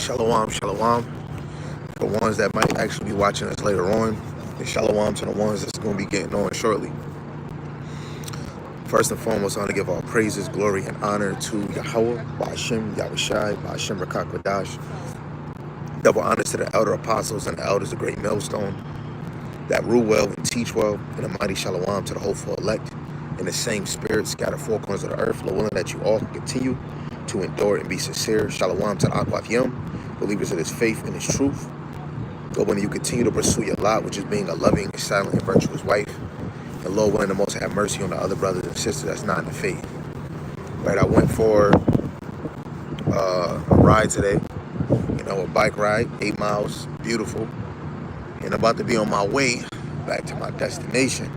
Shalom, shalom. For ones that might actually be watching us later on, and shalom to the ones that's going to be getting on shortly. First and foremost, I want to give all praises, glory, and honor to Yahweh, Ba'ashem, Yahushai, Ba'ashem Rakak Kodash. Double honors to the elder apostles and the elders of Great Millstone that rule well and teach well, and a mighty shalom to the hopeful elect in the same spirit, scattered four corners of the earth, Lord willing that you all can continue to endure and be sincere. Shalom to the Akwaf Yom, believers of His faith and His truth. Lord willing, you continue to pursue your lot, which is being a loving, silent, and virtuous wife. And Lord willing, the most have mercy on the other brothers and sisters that's not in the faith. Right, I went for a ride today, a bike ride, 8 miles, beautiful. And about to be on my way back to my destination.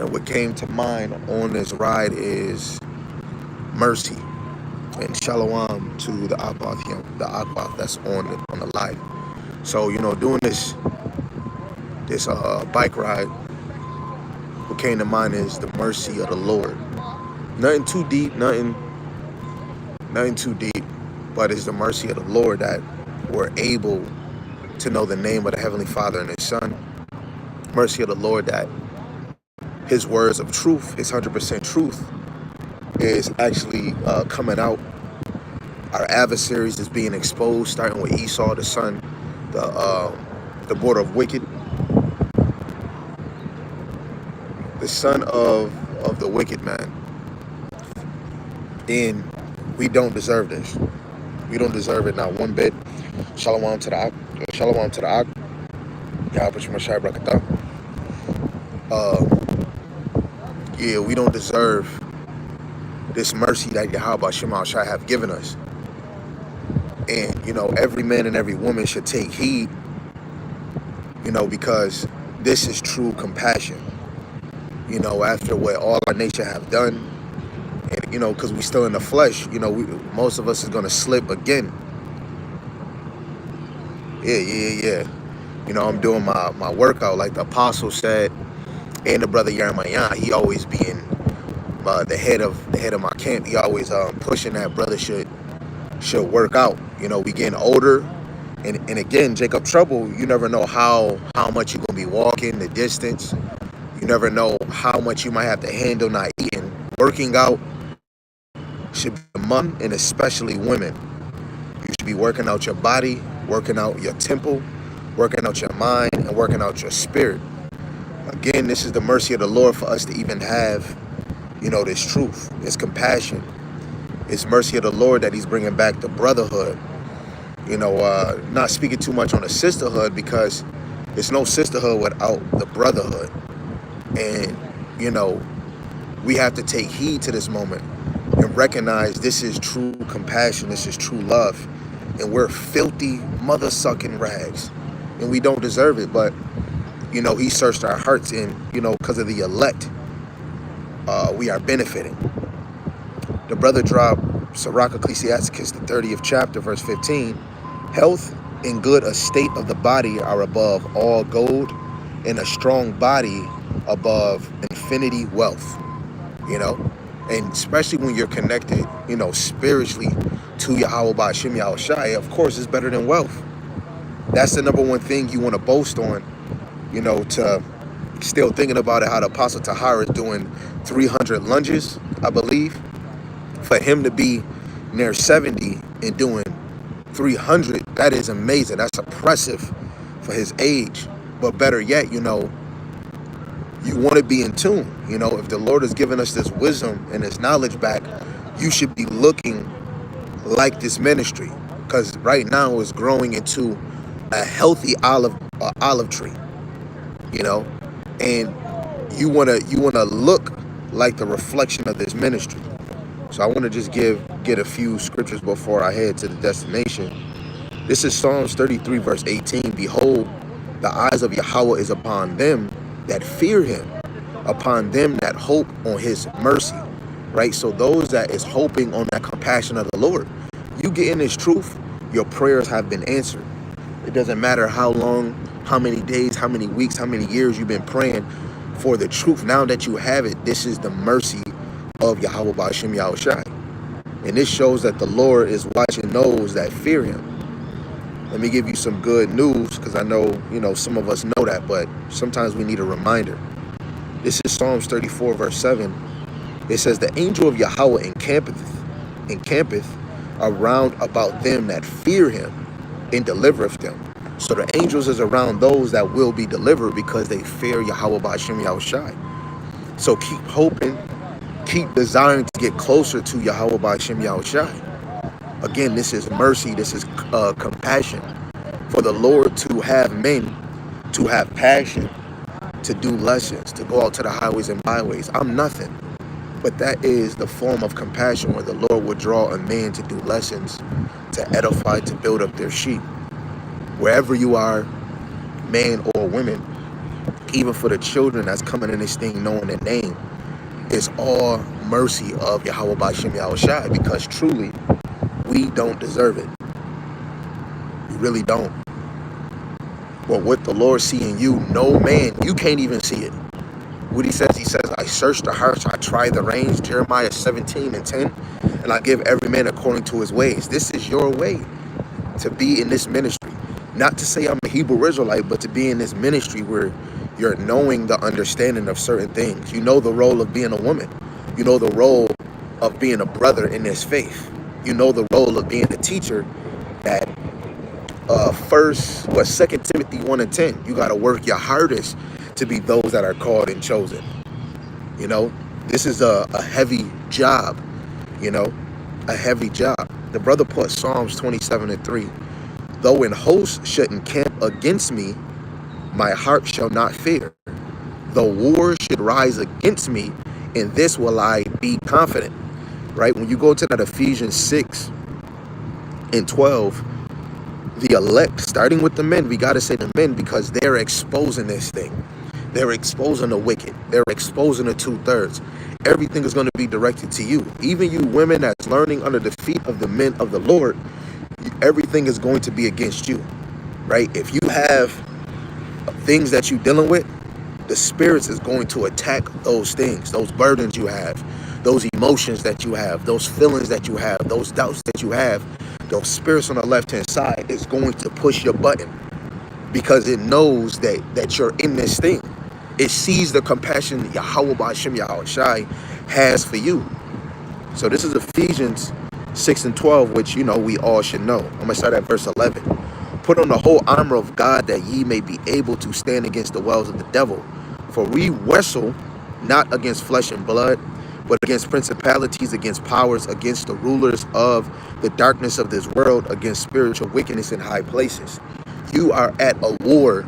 And what came to mind on this ride is mercy and shalom to the Akwaf that's on the live. So, doing this bike ride, what came to mind is the mercy of the Lord. Nothing too deep, nothing too deep, but it's the mercy of the Lord that we're able to know the name of the Heavenly Father and His Son. Mercy of the Lord that His words of truth, His 100% truth, is actually coming out. Our adversaries is being exposed, starting with Esau, the son, the border of wicked, the son of the wicked man. And we don't deserve this. We don't deserve it, not one bit. Shalom to the Ak. Shalom to the Ak. Yeah, we don't deserve this mercy that Yahweh Shema Shai have given us. And, every man and every woman should take heed, because this is true compassion. After what all our nature have done, and, because we still in the flesh, most of us is going to slip again. Yeah. I'm doing my workout like the apostle said, and the brother Yeremiah, he always being the head of my camp. He always pushing that brother should work out. We getting older, and again, Jacob Trouble, you never know how much you're gonna be walking, the distance. You never know how much you might have to handle not eating. Working out should be a month, and especially women. You should be working out your body, working out your temple, working out your mind, and working out your spirit. Again, this is the mercy of the Lord for us to even have, this truth, this compassion. It's mercy of the Lord that He's bringing back the brotherhood. Not speaking too much on the sisterhood, because there's no sisterhood without the brotherhood. And, we have to take heed to this moment and recognize this is true compassion, this is true love. And we're filthy, mother-sucking rags. And we don't deserve it, but, He searched our hearts, and, because of the elect, we are benefiting. The brother dropped Sirach Ecclesiasticus, the 30th chapter, verse 15. Health and good estate of the body are above all gold, and a strong body above infinity wealth. And especially when you're connected, spiritually to Yahweh Ba'ashem Yahushai, of course, it's better than wealth. That's the number one thing you want to boast on, to still thinking about it, how the Apostle Tahara is doing 300 lunges, I believe. For him to be near 70 and doing 300, that is amazing. That's impressive for his age. But better yet, you want to be in tune. If the Lord has given us this wisdom and this knowledge back, you should be looking like this ministry. Because right now it's growing into a healthy olive tree. And you wanna look like the reflection of this ministry. So I want to just get a few scriptures before I head to the destination. This is Psalms 33, verse 18. Behold, the eyes of Yahweh is upon them that fear Him, upon them that hope on His mercy. Right? So those that is hoping on that compassion of the Lord, you get in this truth, your prayers have been answered. It doesn't matter how long, how many days, how many weeks, how many years you've been praying for the truth. Now that you have it, this is the mercy of Yahweh Ba'ashem Yahushai. And this shows that the Lord is watching those that fear Him. Let me give you some good news, because I know, some of us know that, but sometimes we need a reminder. This is Psalms 34, verse 7. It says, the angel of Yahweh encampeth around about them that fear him and delivereth them. So the angels is around those that will be delivered because they fear Yahweh Ba'ashem Yahushai. So keep hoping, keep desiring to get closer to Yahweh Ba'ashem Yahushai. Again, this is mercy, this is compassion. For the Lord to have men, to have passion, to do lessons, to go out to the highways and byways. I'm nothing. But that is the form of compassion where the Lord would draw a man to do lessons, to edify, to build up their sheep. Wherever you are, man or women, even for the children that's coming in this thing knowing the name, it's all mercy of Yahweh Ba'ashem Yahushai, because truly, we don't deserve it. We really don't. But what the Lord see in you, no man, you can't even see it. What he says, I search the hearts, I try the reins, Jeremiah 17:10, and I give every man according to his ways. This is your way to be in this ministry. Not to say I'm a Hebrew Israelite, but to be in this ministry where you're knowing the understanding of certain things. You know the role of being a woman. You know the role of being a brother in this faith. You know the role of being a teacher. That 2 Timothy 1:10, you got to work your hardest to be those that are called and chosen. This is a heavy job, a heavy job. The brother put Psalms 27:3. Though an host should encamp against me, my heart shall not fear. Though war should rise against me, in this will I be confident. Right? When you go to that Ephesians 6:12, the elect, starting with the men, we got to say the men, because they're exposing this thing. They're exposing the wicked. They're exposing the 2/3. Everything is going to be directed to you. Even you women that's learning under the feet of the men of the Lord, everything is going to be against you, right? If you have things that you're dealing with, the spirits is going to attack those things, those burdens you have, those emotions that you have, those feelings that you have, those doubts that you have. Those spirits on the left-hand side is going to push your button, because it knows that you're in this thing. It sees the compassion Yahweh Ba'ashem Yahushai has for you. So this is Ephesians 6:12, which we all should know. I'm gonna start at verse 11. Put on the whole armor of God, that ye may be able to stand against the wiles of the devil. For we wrestle not against flesh and blood, but against principalities, against powers, against the rulers of the darkness of this world, against spiritual wickedness in high places. You are at a war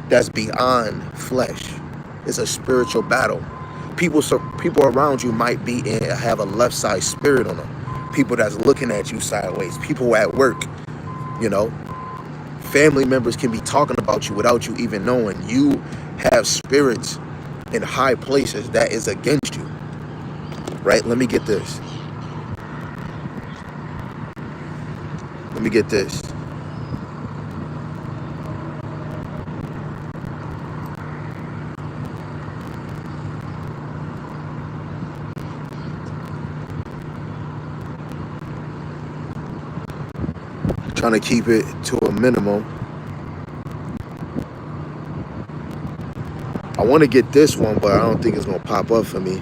that's beyond flesh. It's a spiritual battle. People around you might have a left side spirit on them. People that's looking at you sideways. People at work, family members can be talking about you without you even knowing. You have spirits in high places that is against you. Right? Let me get this. Trying to keep it to a minimum. I want to get this one, but I don't think it's going to pop up for me.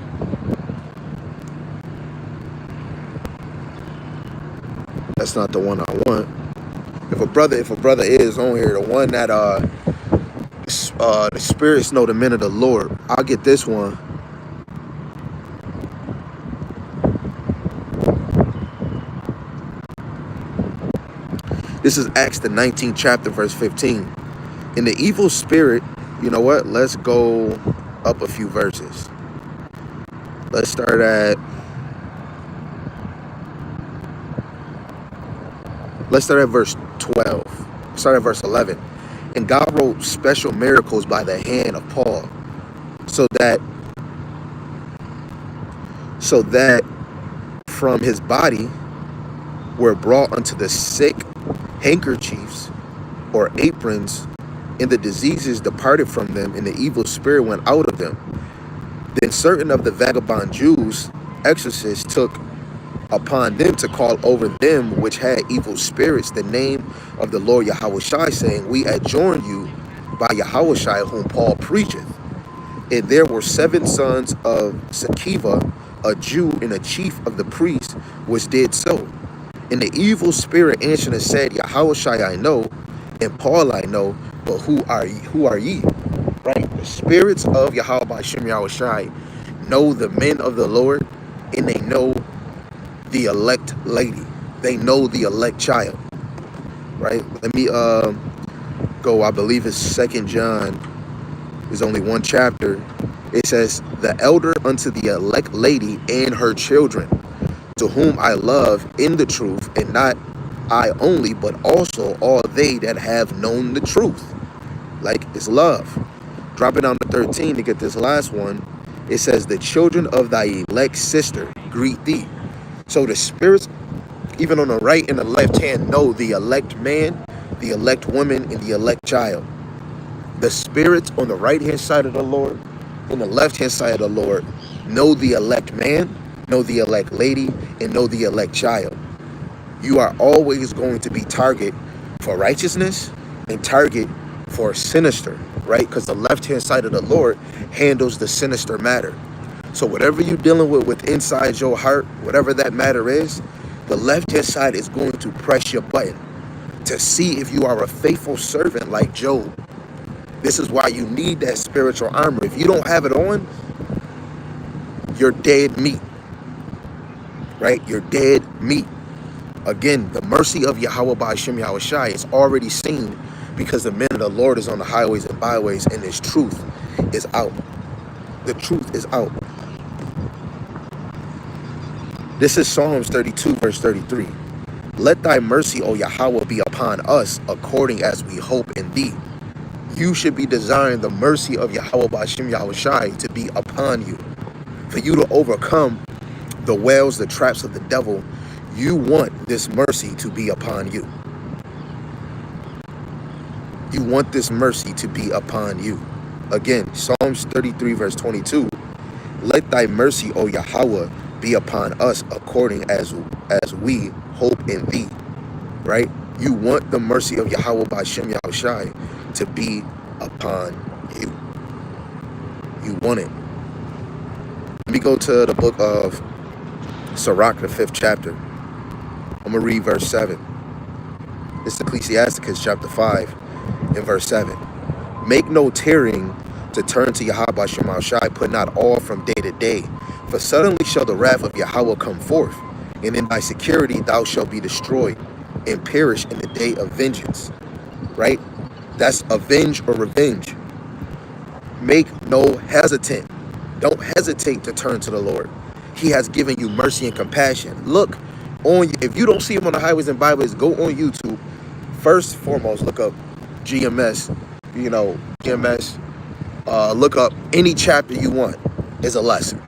That's not the one I want. If a brother is on here, the one that the spirits know the men of the Lord, I'll get this one. This is Acts the 19th chapter, verse 15. In the evil spirit, you know what? Let's go up a few verses. Let's start at verse 12. Start at verse 11. And God wrote special miracles by the hand of Paul, so that from his body were brought unto the sick handkerchiefs or aprons, and the diseases departed from them, and the evil spirit went out of them. Then certain of the vagabond Jews, exorcists, took upon them to call over them which had evil spirits the name of the Lord Yahushai, saying, We adjourn you by Yahushai, whom Paul preacheth. And there were 7 sons of Sceva, a Jew and a chief of the priests, which did so. And the evil spirit answered and said, Yahushai I know, and Paul I know, but who are ye? Who are ye? Right? The spirits of Yahweh Ba'ashem Yahushai know the men of the Lord, and they know the elect lady. They know the elect child. Right? Let me go. I believe it's 2 John. There's only one chapter. It says, the elder unto the elect lady and her children, to whom I love in the truth, and not I only, but also all they that have known the truth. Like, it's love. Dropping down to 13 to get this last one. It says, the children of thy elect sister greet thee. So the spirits, even on the right and the left hand, know the elect man, the elect woman, and the elect child. The spirits on the right hand side of the Lord, on the left hand side of the Lord, know the elect man, know the elect lady, and know the elect child. You are always going to be target for righteousness and target for sinister, right? Because the left hand side of the Lord handles the sinister matter. So whatever you're dealing with inside your heart, whatever that matter is, the left hand side is going to press your button to see if you are a faithful servant like Job. This is why you need that spiritual armor. If you don't have it on, you're dead meat, right? You're dead meat. Again, the mercy of Yahweh Ba'ashem Yahushai is already seen, because the men of the Lord is on the highways and byways, and His truth is out. The truth is out. This is Psalms 32, verse 33. Let thy mercy, O Yahweh, be upon us, according as we hope in thee. You should be desiring the mercy of Yahweh Ba'ashem Yahushai to be upon you, for you to overcome the wells, the traps of the devil. You want this mercy to be upon you. You want this mercy to be upon you. Again, Psalms 33, verse 22. Let thy mercy, O Yahweh, be upon us, according as we hope in thee. Right? You want the mercy of Yahweh Ba'ashem Yahushai to be upon you. You want it. Let me go to the book of Sirach, the 5th chapter. I'm going to read verse 7. This is Ecclesiasticus chapter 5 and verse 7. Make no tearing to turn to Yahweh Ba'ashem Yahushai, put not all from day to day. For suddenly shall the wrath of Yahweh come forth, and in thy security thou shalt be destroyed, and perish in the day of vengeance. Right? That's avenge or revenge. Make no hesitant. Don't hesitate to turn to the Lord. He has given you mercy and compassion. Look on, if you don't see Him on the highways and byways, go on YouTube. First and foremost, look up GMS. GMS. Look up any chapter you want is a lesson.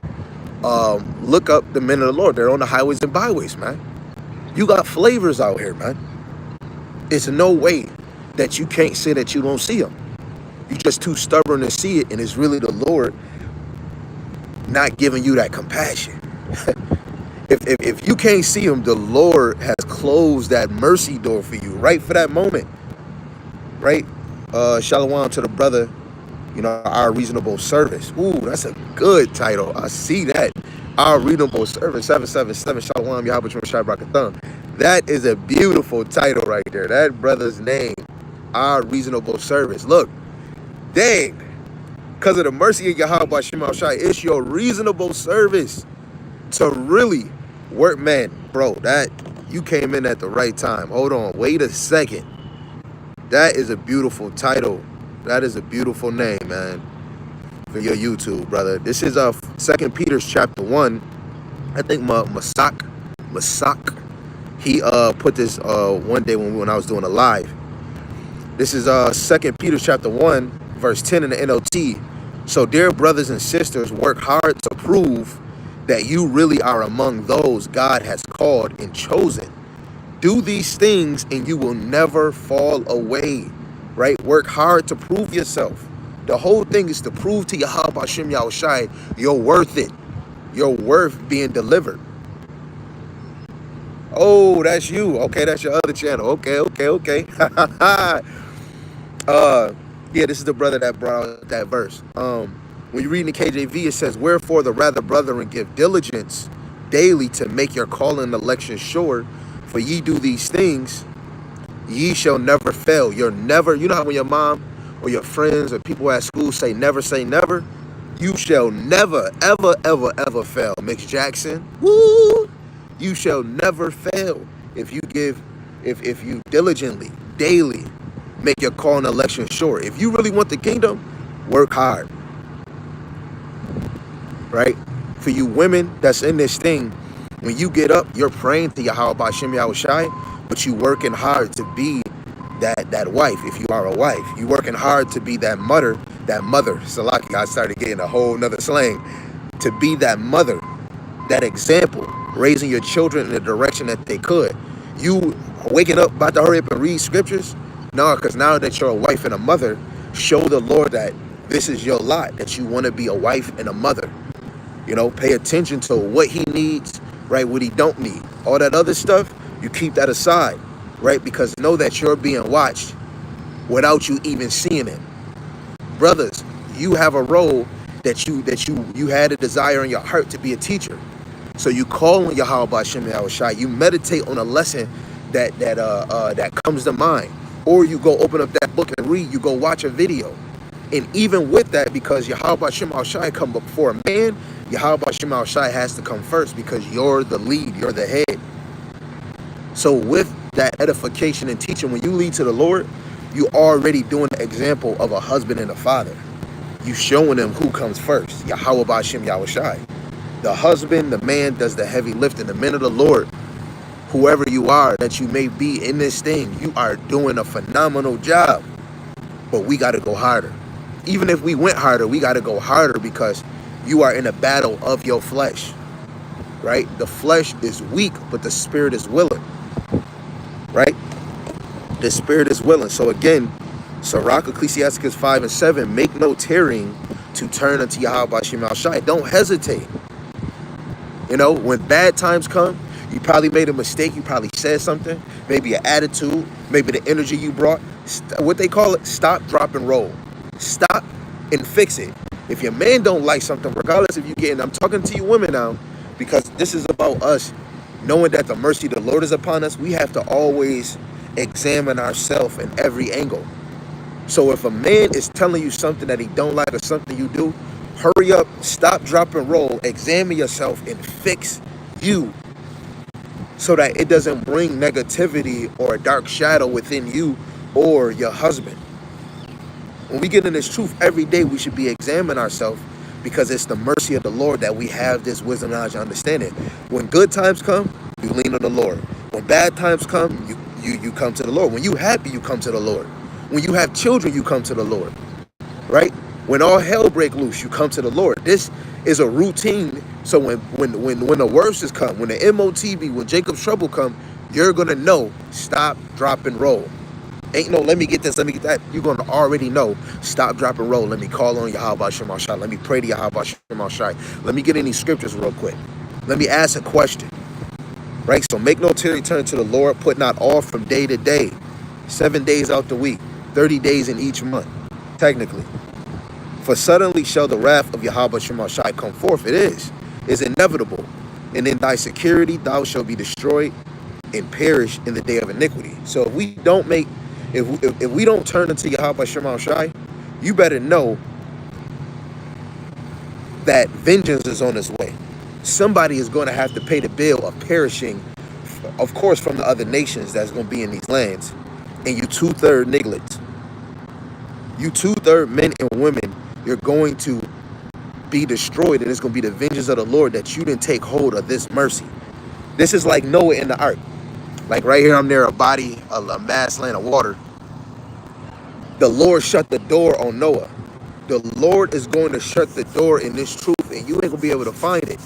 Look up the men of the Lord. They're on the highways and byways, man. You got flavors out here, man. It's no way that you can't say that you don't see them. You're just too stubborn to see it, and it's really the Lord not giving you that compassion. if you can't see Him, the Lord has closed that mercy door for you right for that moment. Right? Shalom to the brother, Our Reasonable Service. Ooh, that's a good title. I see that. Our Reasonable Service, 777, Shalom, Yahweh Shai Brakatham. That is a beautiful title right there. That brother's name, Our Reasonable Service. Look, dang, because of the mercy of Yahweh Ba'ashem Yahushai, it's your reasonable service to really work. Man, bro, that you came in at the right time. Hold on, wait a second. That is a beautiful title. That is a beautiful name, man, for your YouTube, brother. This is 2 Peter chapter 1. I think Masak, he put this one day when I was doing a live. This is 2 Peter chapter 1, verse 10 in the NLT. So, dear brothers and sisters, work hard to prove that you really are among those God has called and chosen. Do these things and you will never fall away. Right? Work hard to prove yourself. The whole thing is to prove to Yahweh Ba'ashem Yahushai you're worth it. You're worth being delivered. Oh, that's you. Okay, that's your other channel. Okay, okay, okay. Yeah, this is the brother that brought out that verse. When you read in the KJV, it says, "Wherefore the rather, brethren, give diligence daily to make your call and election sure. For ye do these things, ye shall never fail." You're never, you know how when your mom or your friends or people at school say never, you shall never, ever, ever, ever fail. Mix Jackson, woo! You shall never fail if you give, if you diligently, daily, make your call and election sure. If you really want the kingdom, work hard, right? For you women that's in this thing, when you get up, you're praying to Yahweh Ba'Shem Yahushai, but you working hard to be that wife. If you are a wife, you working hard to be that mother, Salaki. I started getting a whole nother slang. To be that mother, that example, raising your children in the direction that they could. You waking up, about to hurry up and read scriptures? No, because now that you're a wife and a mother, show the Lord that this is your lot, that you want to be a wife and a mother. You know, pay attention to what he needs, right? What he don't need. All that other stuff, you keep that aside, right? Because know that you're being watched without you even seeing it. Brothers, you have a role that you had a desire in your heart to be a teacher. So you call on Yahweh Ba'Shem Yahushai. You meditate on a lesson that comes to mind. Or you go open up that book and read. You go watch a video. And even with that, because Yahweh Ba'Shem Yahushai come before a man, Yahweh Ba'Shem Yahushai has to come first because you're the lead. You're the head. So with that edification and teaching, when you lead to the Lord, you already doing the example of a husband and a father. You showing them who comes first. Yahweh Ba'Shem Yahushai. The husband, the man does the heavy lifting. The men of the Lord, whoever you are that you may be in this thing, you are doing a phenomenal job. But we got to go harder. Even if we went harder, we got to go harder because you are in a battle of your flesh, right? The flesh is weak, but the spirit is willing, right? The spirit is willing. So again, Sirach, Ecclesiasticus 5 and 7, make no tarrying to turn unto Yahweh Ba'Shem Yahushai. Don't hesitate. You know, when bad times come, you probably made a mistake. You probably said something, maybe an attitude, maybe the energy you brought. What they call it, stop, drop, and roll. Stop and fix it. If your man don't like something, regardless if you getting, I'm talking to you women now, because this is about us knowing that the mercy of the Lord is upon us. We have to always examine ourselves in every angle. So if a man is telling you something that he don't like or something you do, hurry up, stop, drop, and roll, examine yourself and fix you so that it doesn't bring negativity or a dark shadow within you or your husband. When we get in this truth every day, we should be examining ourselves because it's the mercy of the Lord that we have this wisdom, knowledge, and understanding. When good times come, you lean on the Lord. When bad times come, you come to the Lord. When you happy, you come to the Lord. When you have children, you come to the Lord, right? When all hell break loose, you come to the Lord. This is a routine. So when the worst is come, when the MOTB, when Jacob's trouble come, you're gonna know, stop, drop, and roll. Ain't no, let me get this, let me get that. You're gonna already know, stop, drop, and roll. Let me call on Yahweh Ba'Shem Yahushai. Let me pray to Yahweh Ba'Shem Yahushai. Let me get any scriptures real quick. Let me ask a question, right? So make no tarry, turn to the Lord, put not off from day to day, 7 days out the week, 30 days in each month, technically. For suddenly shall the wrath of Yahweh Shema Shai come forth. It is inevitable. And in thy security thou shalt be destroyed and perish in the day of iniquity. So if we don't make, if we don't turn into Yahweh Shema Shai, you better know that vengeance is on its way. Somebody is going to have to pay the bill of perishing, of course, from the other nations that's going to be in these lands. And you 2/3 nigglets. You 2/3 men and women, you're going to be destroyed, and it's going to be the vengeance of the Lord that you didn't take hold of this mercy. This is like Noah in the ark. Like right here, I'm near a body, a mass land of water. The Lord shut the door on Noah. The Lord is going to shut the door in this truth, and you ain't going to be able to find it.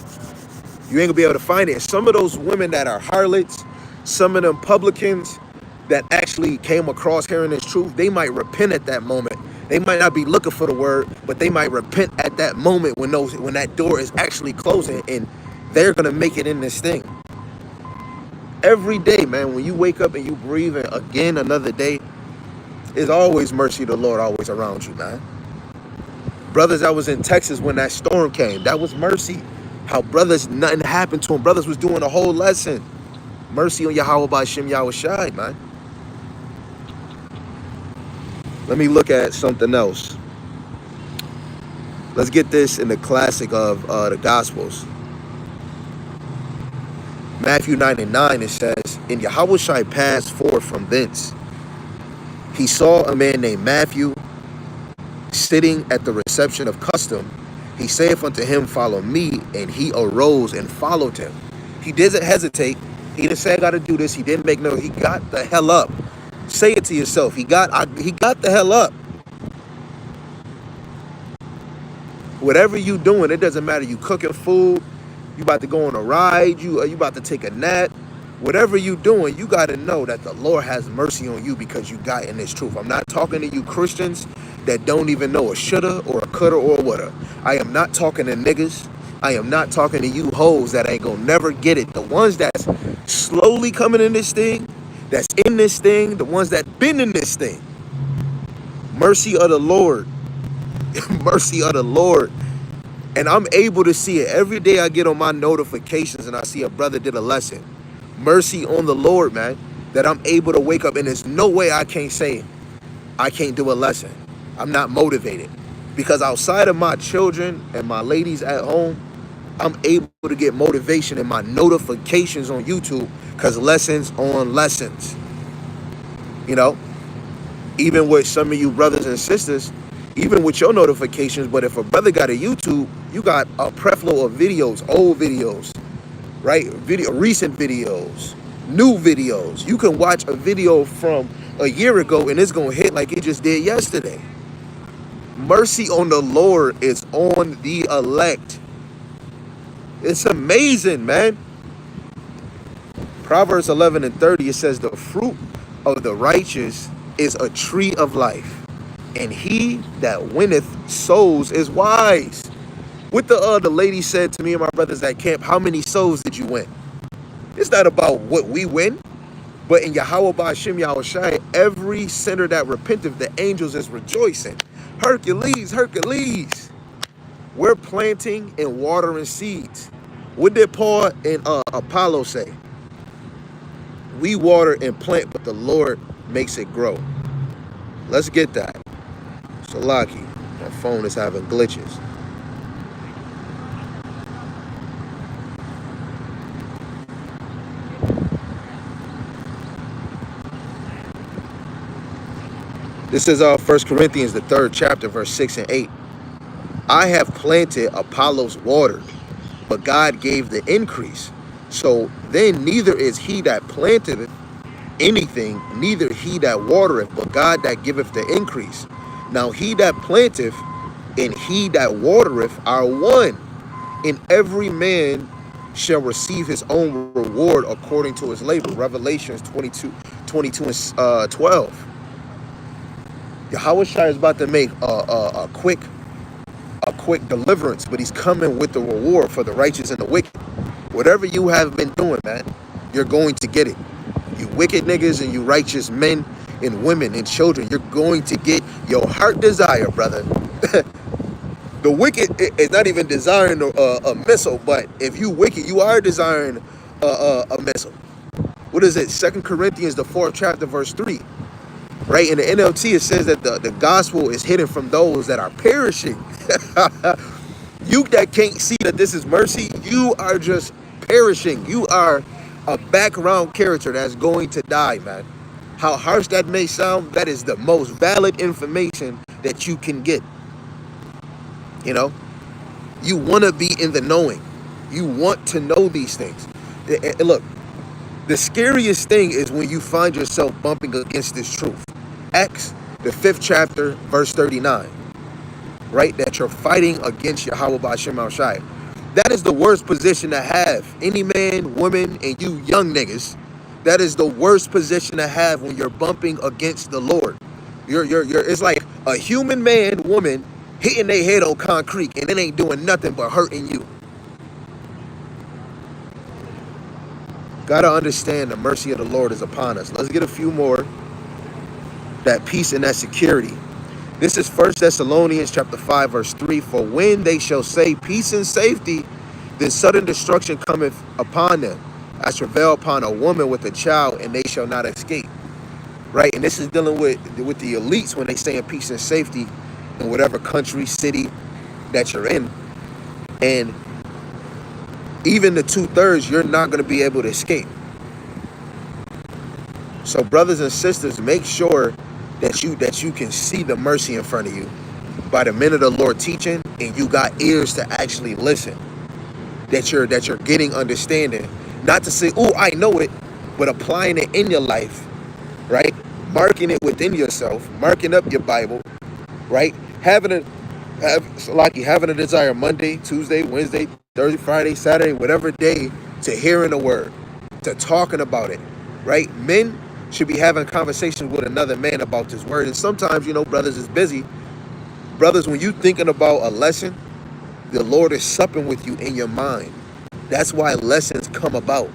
You ain't going to be able to find it. And some of those women that are harlots, some of them publicans that actually came across hearing this truth, they might repent at that moment. They might not be looking for the word, but they might repent at that moment when that door is actually closing, and they're going to make it in this thing. Every day, man, when you wake up and you breathe and again another day, it's always mercy of the Lord always around you, man. Brothers that was in Texas when that storm came, that was mercy. How brothers, nothing happened to them. Brothers was doing a whole lesson. Mercy on Yahweh by Shem Yahweh Shai, man. Let me look at something else. Let's get this in the classic of the Gospels. Matthew 9:9, it says, and Yahweh Shai passed forth from thence. He saw a man named Matthew sitting at the reception of custom. He saith unto him, follow me. And he arose and followed him. He didn't hesitate. He didn't say, I got to do this. He didn't make no, he got the hell up. Say it to yourself. He got the hell up. Whatever you doing, it doesn't matter. You cooking food, you about to go on a ride, you about to take a nap. Whatever you doing, you got to know that the Lord has mercy on you because you got in this truth. I'm not talking to you Christians that don't even know a shoulda or a coulda or a woulda. I am not talking to niggas. I am not talking to you hoes that ain't gonna never get it. The ones that's slowly coming in this thing, that's in this thing, the ones that been in this thing. Mercy of the Lord. Mercy of the Lord. And I'm able to see it every day. I get on my notifications and I see a brother did a lesson. Mercy on the Lord, man, that I'm able to wake up and there's no way I can't say I can't do a lesson. I'm not motivated because outside of my children and my ladies at home, I'm able to get motivation in my notifications on YouTube because lessons on lessons. You know, even with some of you brothers and sisters, even with your notifications, but if a brother got a YouTube, you got a preflow of videos, old videos, right? Recent videos, new videos. You can watch a video from a year ago and it's gonna hit like it just did yesterday. Mercy on the Lord is on the elect. It's amazing, man. Proverbs 11:30, it says, the fruit of the righteous is a tree of life, and he that winneth souls is wise. What the lady said to me and my brothers at camp, how many souls did you win? It's not about what we win, but in Yahweh Ba'ashem Yahweh Shai, every sinner that repenteth, the angels is rejoicing. Hercules, Hercules. We're planting and watering seeds. What did Paul and Apollo say? We water and plant, but the Lord makes it grow. Let's get that. Salaki, my phone is having glitches. This is 1 Corinthians, the 3rd chapter, verse 6 and 8. I have planted, Apollos watered, but God gave the increase. So then neither is he that planteth anything, neither he that watereth, but God that giveth the increase. Now he that planteth and he that watereth are one, and every man shall receive his own reward according to his labor. Revelations 22 and 12. Yahweh Shai is about to make a quick deliverance, but he's coming with the reward for the righteous and the wicked. Whatever you have been doing, man, you're going to get it. You wicked niggas and you righteous men and women and children, you're going to get your heart desire, brother. The wicked is not even desiring a missile, but if you wicked, you are desiring a missile. What is it? 2 Corinthians, the 4th chapter, verse 3. Right? In the NLT, it says that the gospel is hidden from those that are perishing. You that can't see that this is mercy, you are just perishing. You are a background character that's going to die, man. How harsh that may sound, that is the most valid information that you can get. You know, you want to be in the knowing. You want to know these things. And look, the scariest thing is when you find yourself bumping against this truth. Acts, the 5th chapter, verse 39. Right? That you're fighting against Yahweh Ba'ashem Yahweh Shai. That is the worst position to have. Any man, woman, and you young niggas, that is the worst position to have when you're bumping against the Lord. It's like a human man, woman, hitting their head on concrete, and it ain't doing nothing but hurting you. Gotta understand the mercy of the Lord is upon us. Let's get a few more. That peace and that security. This is 1 Thessalonians chapter 5, verse 3. For when they shall say peace and safety, then sudden destruction cometh upon them, as travail upon a woman with a child, and they shall not escape. Right? And this is dealing with the elites when they say in peace and safety in whatever country, city that you're in. And even the 2/3, you're not going to be able to escape. So brothers and sisters, make sure that you can see the mercy in front of you by the men of the Lord teaching, and you got ears to actually listen. That you're getting understanding. Not to say, oh, I know it, but applying it in your life, right? Marking it within yourself, marking up your Bible, right? Having a desire Monday, Tuesday, Wednesday, Thursday, Friday, Saturday, whatever day, to hearing the word, to talking about it, right? Men should be having conversations with another man about this word. And sometimes, brothers is busy. Brothers, when you thinking about a lesson, the Lord is supping with you in your mind. That's why lessons come about.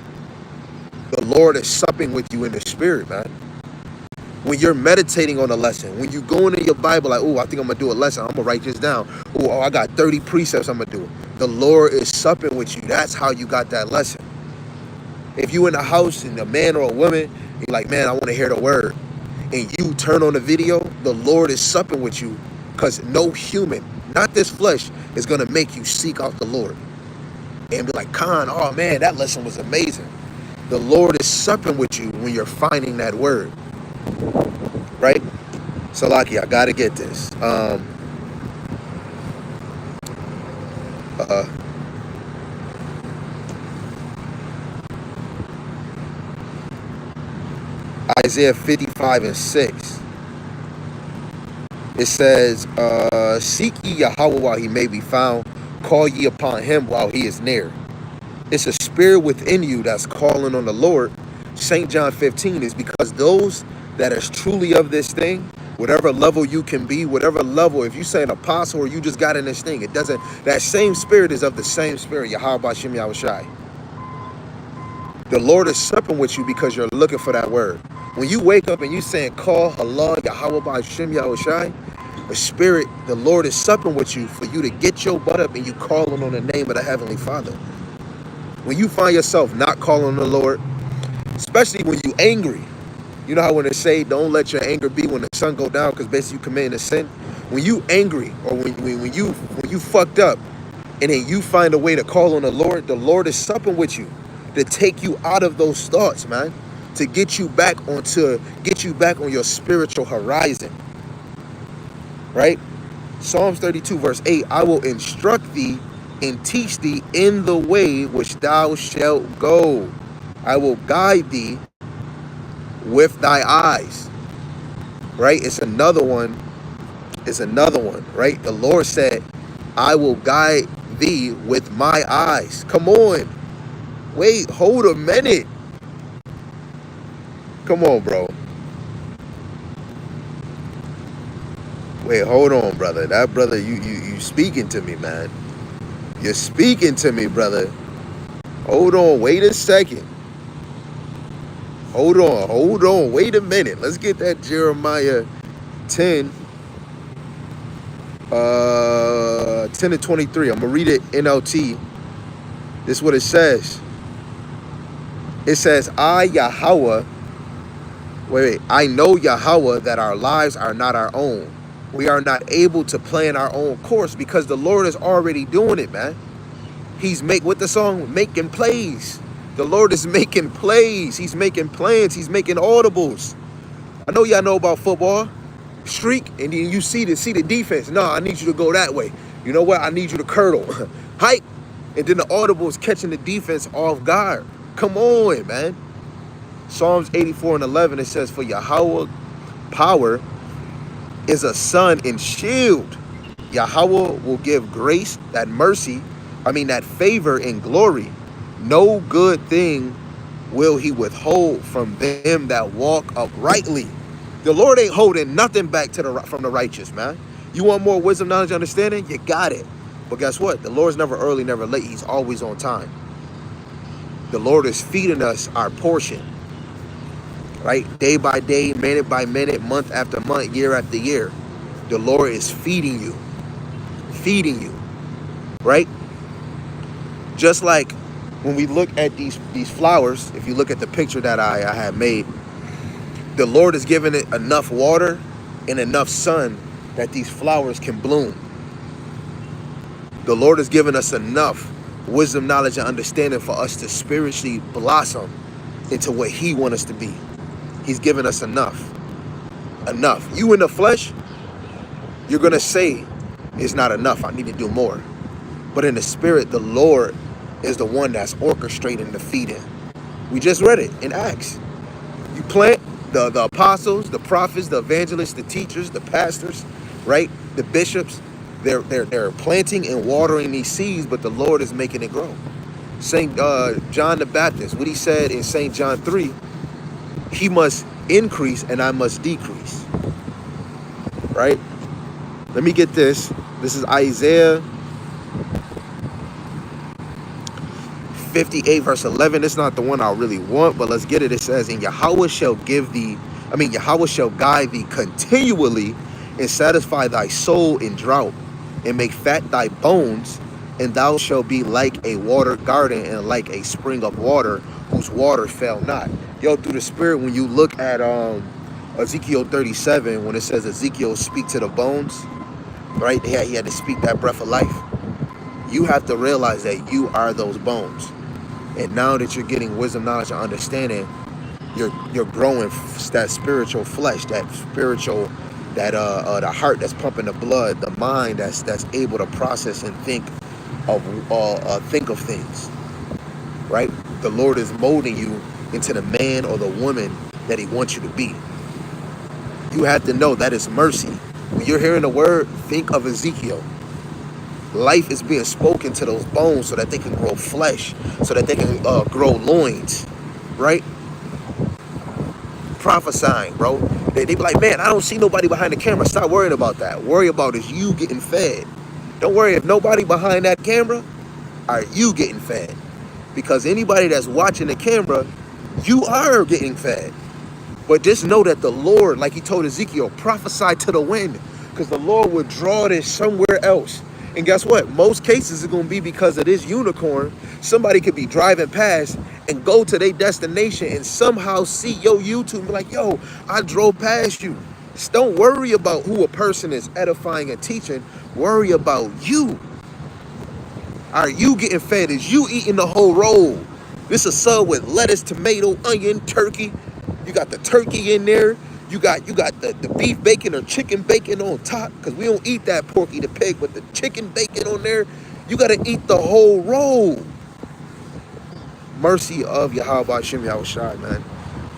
The Lord is supping with you in the spirit, man. When you're meditating on a lesson, when you go into your Bible like, oh, I think I'm going to do a lesson. I'm going to write this down. Oh, I got 30 precepts I'm going to do. The Lord is supping with you. That's how you got that lesson. If you in a house and a man or a woman, you're like, man, I want to hear the word. And you turn on the video, the Lord is supping with you, because no human, not this flesh, is going to make you seek out the Lord. And be like, Khan, oh man, that lesson was amazing. The Lord is supping with you when you're finding that word. Right? So, Laki, I got to get this. Isaiah 55 and 6. It says, seek ye Yahweh while he may be found. Call ye upon him while he is near. It's a spirit within you that's calling on the Lord. St. John 15 is because those that is truly of this thing, whatever level you can be, whatever level, if you say an apostle or you just got in this thing, it doesn't, that same spirit is of the same spirit, Yahweh Bashem Yahushai. The Lord is supping with you because you're looking for that word. When you wake up and you saying, call Allah, Yahweh Bashem Yahushai, the spirit, the Lord is supping with you for you to get your butt up and you calling on the name of the Heavenly Father. When you find yourself not calling on the Lord, especially when you angry, you know how when they say, don't let your anger be when the sun go down, because basically you committing a sin. When you angry, or when you fucked up, and then you find a way to call on the Lord is supping with you to take you out of those thoughts, man, to get you back on your spiritual horizon, right? Psalms 32 verse 8, I will instruct thee and teach thee in the way which thou shalt go. I will guide thee with thy eyes, right? It's another one, right? The Lord said, I will guide thee with my eyes. Come on. Wait, hold a minute. Come on, bro. Wait, hold on, brother. That brother, you speaking to me, man. You're speaking to me, brother. Hold on, wait a second. Hold on, wait a minute. Let's get that Jeremiah 10, 10 and 23. I'm going to read it NLT. This is what it says. It says, I know Yahweh that our lives are not our own. We are not able to plan our own course because the Lord is already doing it, man. He's with the song, making plays. The Lord is making plays. He's making plans. He's making audibles. I know y'all know about football. Streak, and then you see the defense. No, I need you to go that way. You know what? I need you to curdle. Hike. And then the audible is catching the defense off guard. Come on, man. Psalms 84 and 11, it says, for Yahweh power is a sun and shield. Yahweh will give grace, that favor and glory. No good thing will he withhold from them that walk uprightly. The Lord ain't holding nothing back from the righteous, man. You want more wisdom, knowledge, understanding? You got it. But guess what? The Lord's never early, never late. He's always on time. The Lord is feeding us our portion, right? Day by day, minute by minute, month after month, year after year. The Lord is feeding you, right? Just like when we look at these flowers, if you look at the picture that I had made, the Lord is giving it enough water and enough sun that these flowers can bloom. The Lord has given us enough wisdom, knowledge, and understanding for us to spiritually blossom into what He wants us to be. He's given us enough. Enough. You in the flesh, you're going to say, it's not enough. I need to do more. But in the spirit, the Lord is the one that's orchestrating the feeding. We just read it in Acts. You plant, the apostles, the prophets, the evangelists, the teachers, the pastors, right? The bishops, they're planting and watering these seeds, but the Lord is making it grow. Saint John the Baptist, what he said in St. John 3, he must increase and I must decrease, right? Let me get this. This is Isaiah 58 verse 11. It's not the one I really want, but let's get it. It says, and Yahweh shall Yahweh shall guide thee continually and satisfy thy soul in drought and make fat thy bones, and thou shalt be like a watered garden and like a spring of water whose water fail not. Yo, through the spirit, when you look at Ezekiel 37, when it says Ezekiel speak to the bones, right? He had to speak that breath of life. You have to realize that you are those bones. And now that you're getting wisdom, knowledge, and understanding, you're growing that spiritual flesh, that spiritual, that the heart that's pumping the blood, the mind that's able to process and think of things, right? The Lord is molding you into the man or the woman that He wants you to be. You have to know that is mercy. When you're hearing the word, think of Ezekiel. Life is being spoken to those bones so that they can grow flesh, so that they can grow loins, right? Prophesying, bro. They be like, man, I don't see nobody behind the camera. Stop worrying about that. Worry about is you getting fed. Don't worry if nobody behind that camera, are you getting fed? Because anybody that's watching the camera, you are getting fed. But just know that the Lord, like He told Ezekiel, prophesy to the wind, because the Lord would draw this somewhere else. And guess what? Most cases it's going to be because of this unicorn. Somebody could be driving past and go to their destination and somehow see your YouTube and be like, yo, I drove past you. Just don't worry about who a person is edifying and teaching. Worry about you. Are you getting fed? Is you eating the whole roll? This is a sub with lettuce, tomato, onion, turkey. You got the turkey in there. You got the beef bacon or chicken bacon on top, because we don't eat that Porky the Pig, but the chicken bacon on there. You got to eat the whole roll. Mercy of Yahweh Shem Yahushai, man.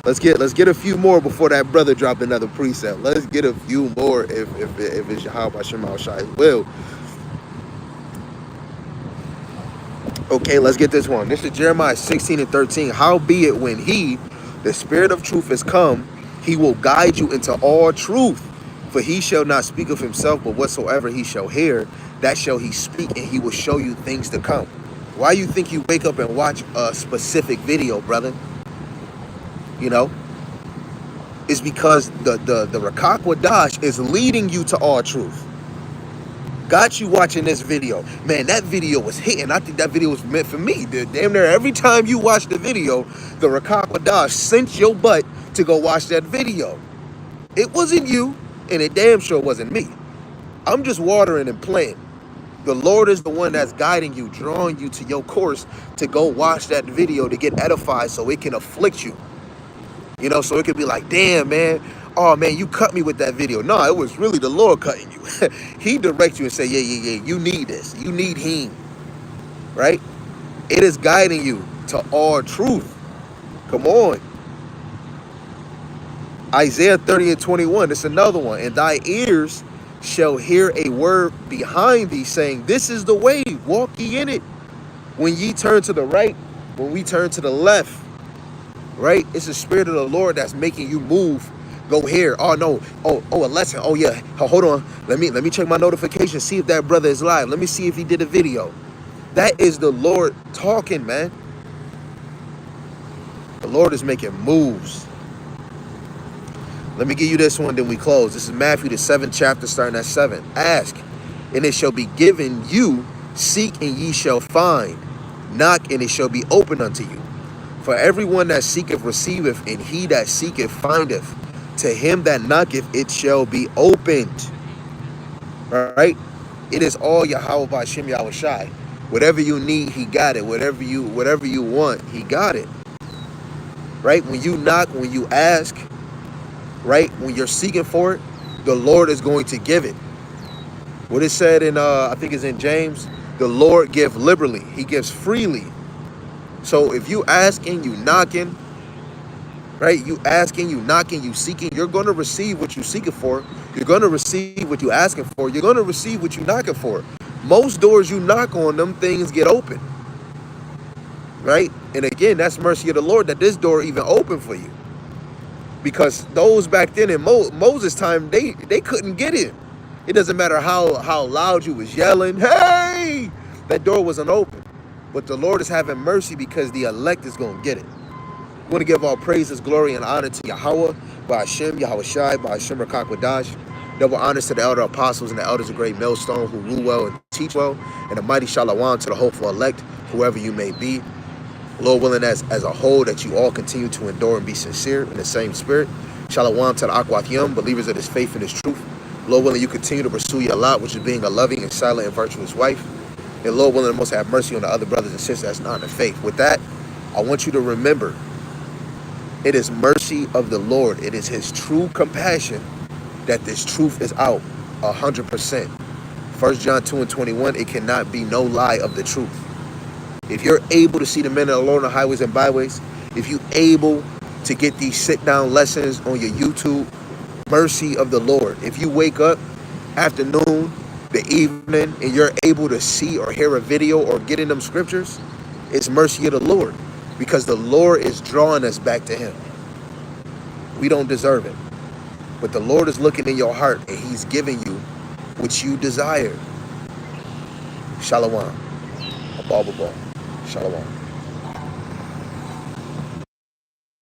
Let's get a few more before that brother drop another precept. Let's get a few more if it's Yahweh Shem Yahushai's will. Okay, let's get this one. This is Jeremiah 16 and 13. Howbeit when He, the Spirit of truth, is come, He will guide you into all truth. For He shall not speak of Himself, but whatsoever He shall hear, that shall He speak, and He will show you things to come. Why you think you wake up and watch a specific video, brother? You know? It's because the Rakak Wadash is leading you to all truth. Got you watching this video. Man, that video was hitting. I think that video was meant for me. Damn near every time you watch the video, the Rakak Wadash sent your butt to go watch that video. It wasn't you, and it damn sure wasn't me. I'm just watering and playing. The Lord is the one that's guiding you, drawing you to your course to go watch that video to get edified so it can afflict you. You know, so it could be like, damn, man, oh, man, you cut me with that video. No, it was really the Lord cutting you. He directs you and say, yeah, you need this. You need Him, right? It is guiding you to all truth. Come on. Isaiah 30 and 21, it's another one. And thy ears shall hear a word behind thee saying, this is the way, walk ye in it. When ye turn to the right, when we turn to the left, right? It's the Spirit of the Lord that's making you move. Go here. Oh no. Oh, a lesson. Oh yeah. Hold on. Let me check my notifications. See if that brother is live. Let me see if he did a video. That is the Lord talking, man. The Lord is making moves. Let me give you this one, then we close. This is Matthew, the 7th chapter, starting at 7. Ask, and it shall be given you. Seek, and ye shall find. Knock, and it shall be opened unto you. For everyone that seeketh receiveth, and he that seeketh findeth. To him that knocketh it shall be opened. Right? It is all Yahweh Ba'ashem Yahweh Shai. Whatever you need, he got it. Whatever you want, he got it. Right? When you knock, when you ask, right? When you're seeking for it, the Lord is going to give it. What it said in I think it's in James, the Lord give liberally. He gives freely. So if you asking, you knocking, right? You asking, you knocking, you seeking, you're going to receive what you seeking for. You're going to receive what you asking for. You're going to receive what you knocking for. Most doors you knock on, them things get open. Right? And again, that's mercy of the Lord that this door even opened for you. Because those back then in Moses' time, they couldn't get in. It doesn't matter how loud you was yelling, hey, that door wasn't open. But the Lord is having mercy because the elect is going to get it. We want to give all praises, glory, and honor to Yahweh, Ba'ashem, Yahweh Shai, Ba'ashem Rakakwadash. Double honors to the elder apostles and the elders of Great Millstone who rule well and teach well. And a mighty shalom to the hopeful elect, whoever you may be. Lord willing, as a whole, that you all continue to endure and be sincere in the same spirit. Shalom to the Akwat Yom, believers of this faith and this truth. Lord willing, you continue to pursue your lot, which is being a loving and silent and virtuous wife. And Lord willing, the most have mercy on the other brothers and sisters that's not in the faith. With that, I want you to remember, it is mercy of the Lord. It is his true compassion that this truth is out 100%. 1 John 2:21, it cannot be no lie of the truth. If you're able to see the men of the Lord on the highways and byways, if you're able to get these sit-down lessons on your YouTube, mercy of the Lord. If you wake up afternoon, the evening, and you're able to see or hear a video or get in them scriptures, it's mercy of the Lord. Because the Lord is drawing us back to him. We don't deserve it. But the Lord is looking in your heart and he's giving you what you desire. Shalom. Abba. Shalom.